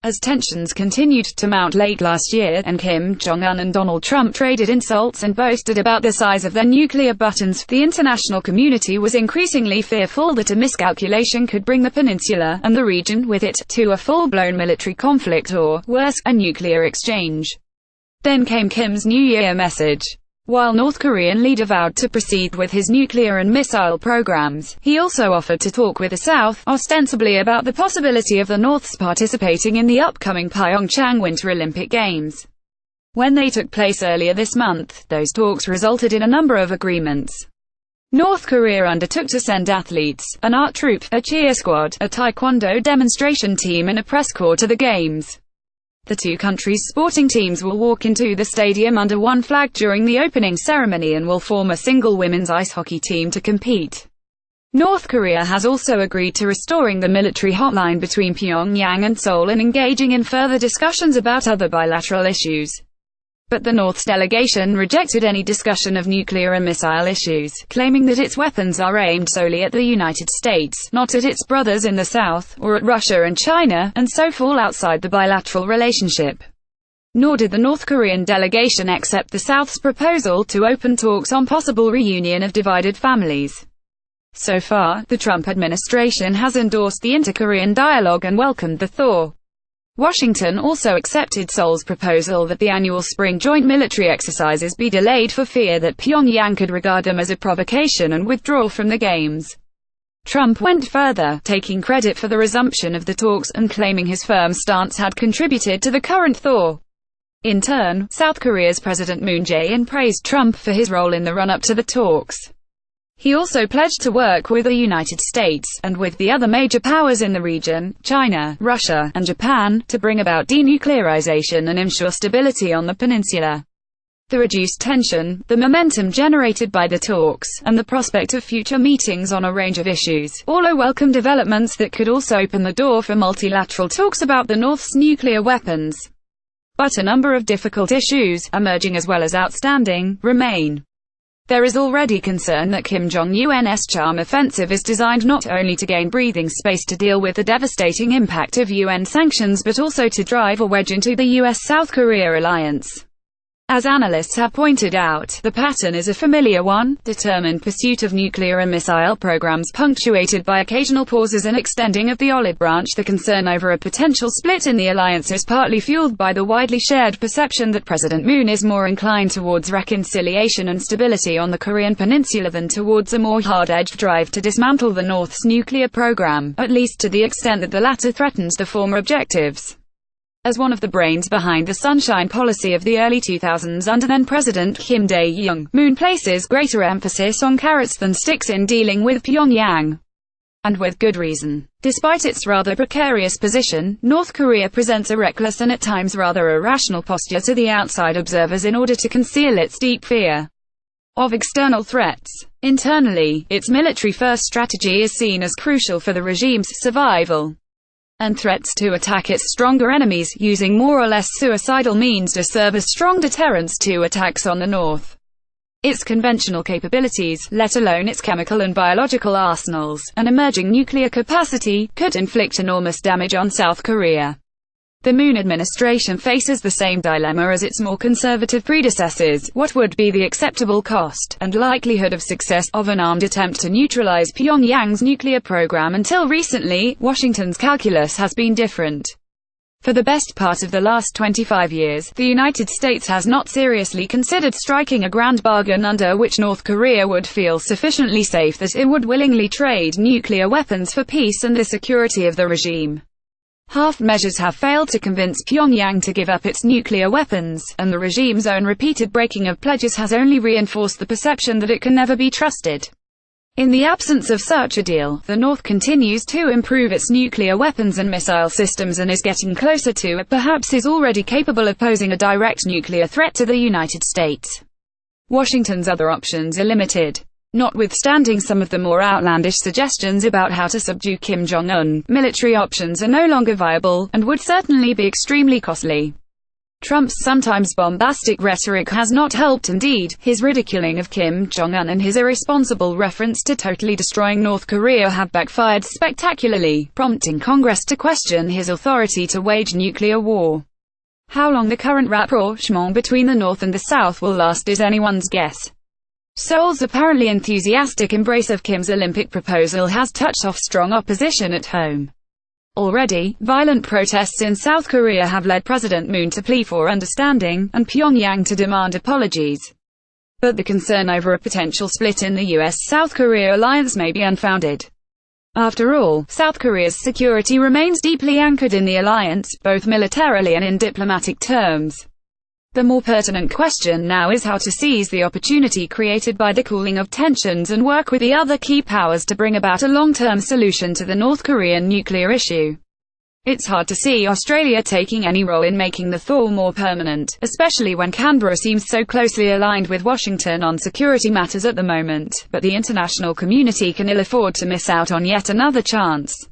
As tensions continued to mount late last year, and Kim Jong-un and Donald Trump traded insults and boasted about the size of their nuclear buttons, the international community was increasingly fearful that a miscalculation could bring the peninsula, and the region with it, to a full-blown military conflict or, worse, a nuclear exchange. Then came Kim's New Year message. While North Korean leader vowed to proceed with his nuclear and missile programs, he also offered to talk with the South, ostensibly about the possibility of the North's participating in the upcoming Pyeongchang Winter Olympic Games. When they took place earlier this month, those talks resulted in a number of agreements. North Korea undertook to send athletes, an art troupe, a cheer squad, a Taekwondo demonstration team and a press corps to the Games. The two countries' sporting teams will walk into the stadium under one flag during the opening ceremony and will form a single women's ice hockey team to compete. North Korea has also agreed to restoring the military hotline between Pyongyang and Seoul and engaging in further discussions about other bilateral issues. But the North's delegation rejected any discussion of nuclear and missile issues, claiming that its weapons are aimed solely at the United States, not at its brothers in the South, or at Russia and China, and so fall outside the bilateral relationship. Nor did the North Korean delegation accept the South's proposal to open talks on possible reunion of divided families. So far, the Trump administration has endorsed the inter-Korean dialogue and welcomed the thaw. Washington also accepted Seoul's proposal that the annual spring joint military exercises be delayed for fear that Pyongyang could regard them as a provocation and withdraw from the Games. Trump went further, taking credit for the resumption of the talks and claiming his firm stance had contributed to the current thaw. In turn, South Korea's President Moon Jae-in praised Trump for his role in the run-up to the talks. He also pledged to work with the United States, and with the other major powers in the region, China, Russia, and Japan, to bring about denuclearization and ensure stability on the peninsula. The reduced tension, the momentum generated by the talks, and the prospect of future meetings on a range of issues, all are welcome developments that could also open the door for multilateral talks about the North's nuclear weapons. But a number of difficult issues, emerging as well as outstanding, remain. There is already concern that Kim Jong-un's charm offensive is designed not only to gain breathing space to deal with the devastating impact of UN sanctions but also to drive a wedge into the US-South Korea alliance. As analysts have pointed out, the pattern is a familiar one: determined pursuit of nuclear and missile programs punctuated by occasional pauses and extending of the olive branch. The concern over a potential split in the alliance is partly fueled by the widely shared perception that President Moon is more inclined towards reconciliation and stability on the Korean peninsula than towards a more hard-edged drive to dismantle the North's nuclear program, at least to the extent that the latter threatens the former objectives. As one of the brains behind the Sunshine policy of the early 2000s under then-President Kim Dae-jung, Moon places greater emphasis on carrots than sticks in dealing with Pyongyang. And with good reason. Despite its rather precarious position, North Korea presents a reckless and at times rather irrational posture to the outside observers in order to conceal its deep fear of external threats. Internally, its military-first strategy is seen as crucial for the regime's survival, and threats to attack its stronger enemies, using more or less suicidal means to serve as strong deterrents to attacks on the North. Its conventional capabilities, let alone its chemical and biological arsenals, and emerging nuclear capacity, could inflict enormous damage on South Korea. The Moon administration faces the same dilemma as its more conservative predecessors: what would be the acceptable cost, and likelihood of success, of an armed attempt to neutralize Pyongyang's nuclear program? Until recently, Washington's calculus has been different. For the best part of the last 25 years, the United States has not seriously considered striking a grand bargain under which North Korea would feel sufficiently safe that it would willingly trade nuclear weapons for peace and the security of the regime. Half measures have failed to convince Pyongyang to give up its nuclear weapons, and the regime's own repeated breaking of pledges has only reinforced the perception that it can never be trusted. In the absence of such a deal, the North continues to improve its nuclear weapons and missile systems and is getting closer to, perhaps is already capable of posing a direct nuclear threat to the United States. Washington's other options are limited. Notwithstanding some of the more outlandish suggestions about how to subdue Kim Jong-un, military options are no longer viable, and would certainly be extremely costly. Trump's sometimes bombastic rhetoric has not helped. Indeed, his ridiculing of Kim Jong-un and his irresponsible reference to totally destroying North Korea have backfired spectacularly, prompting Congress to question his authority to wage nuclear war. How long the current rapprochement between the North and the South will last is anyone's guess. Seoul's apparently enthusiastic embrace of Kim's Olympic proposal has touched off strong opposition at home. Already, violent protests in South Korea have led President Moon to plead for understanding, and Pyongyang to demand apologies. But the concern over a potential split in the US-South Korea alliance may be unfounded. After all, South Korea's security remains deeply anchored in the alliance, both militarily and in diplomatic terms. The more pertinent question now is how to seize the opportunity created by the cooling of tensions and work with the other key powers to bring about a long-term solution to the North Korean nuclear issue. It's hard to see Australia taking any role in making the thaw more permanent, especially when Canberra seems so closely aligned with Washington on security matters at the moment, but the international community can ill afford to miss out on yet another chance.